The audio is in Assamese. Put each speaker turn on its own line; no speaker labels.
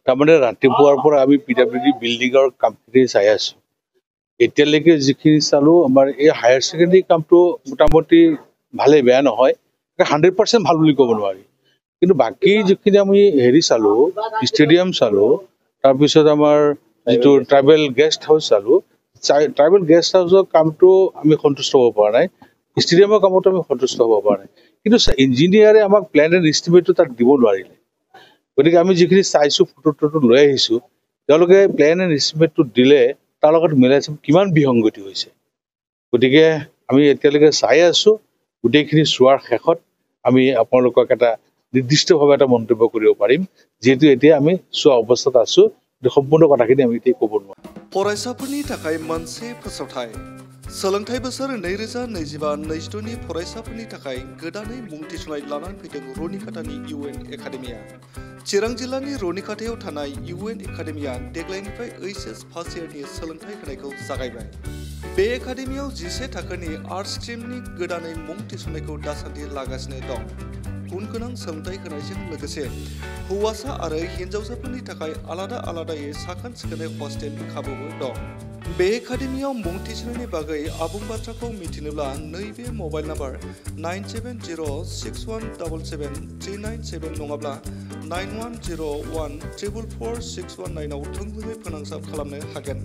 তাৰমানে ৰাতিপুৱাৰ পৰা আমি পিডাব্লিউডি বিল্ডিঙৰ কামখিনি চাই আছো এতিয়ালৈকে যিখিনি চালো আমাৰ এই হায়াৰ ছেকেণ্ডাৰী কামটো মোটামুটি ভালে বেয়া নহয় 100% ভাল বুলি ক'ব নোৱাৰি কিন্তু বাকি যিখিনি আমি হেৰি চালো ষ্টেডিয়াম চালো তাৰপিছত আমাৰ যিটো ট্ৰাইবেল গেষ্ট হাউচ চালো ট্ৰাইবেল গেষ্ট হাউচৰ কামটো আমি সন্তুষ্ট হ'ব পৰা নাই ষ্টেডিয়ামৰ কামতো আমি সন্তুষ্ট হ'ব পৰা নাই কিন্তু ইঞ্জিনিয়াৰে আমাক প্লেন এণ্ড এষ্টিমেটটো তাক দিব নোৱাৰিলে গতিকে আমি যিখিনি চাইছো ফটোটো লৈ আহিছো তেওঁলোকে প্লেন এণ্ড এষ্টিমেটটো দিলে তাৰ লগত মিলাইছে কিমান বিসংগতি হৈছে গতিকে আমি এতিয়ালৈকে চাই আছো গোটেইখিনি চোৱাৰ শেষত আমি আপোনালোকক এটা নিৰ্দিষ্টভাৱে এটা মন্তব্য কৰিব পাৰিম যেহেতু এতিয়া আমি চোৱা অৱস্থাত আছো সম্পূৰ্ণ কথাখিনি আমি এতিয়া ক'ব নোৱাৰো
फरायसाफोरनि थाखाय मोनसे फोसावथाय सोलोंथाइ बोसोर 2025-26 नि फरायसाफोरनि थाखाय गोदानै मुं थिसननाय लानानै फैदों रनिकाटानि इउएन एकाडेमिया चिरां जिल्लानि रनिकाटायाव थानाय इउएन एकाडेमिया देग्लायनिफ्राय एचएस फार्स्ट इयारनि सोलोंथाइ होनायखौ जागायबाय बे एकाडेमियाव 11 थाखोनि आर्ट्स स्ट्रीमनि गोदानै मुं थिसननायखौ दासान्दि लागासिनो दं गुन गोनां सोलोंथाइ होनायजों लोगोसे हौवासा आरो हिन्जावसाफोरनि थाखाय आलादा आलादायै साखोन सिखोनै हस्टेलनि खाबुबो दं बे एकाडेमियाव मुं थिसननायनि बागै आबुं बाथ्राखौ मिथिनोब्ला नैबे मबाइल नाम्बार 9706177397 नङाब्ला 9101444619 आव थोंजोङै फोनांजाब खालामनो हागोन।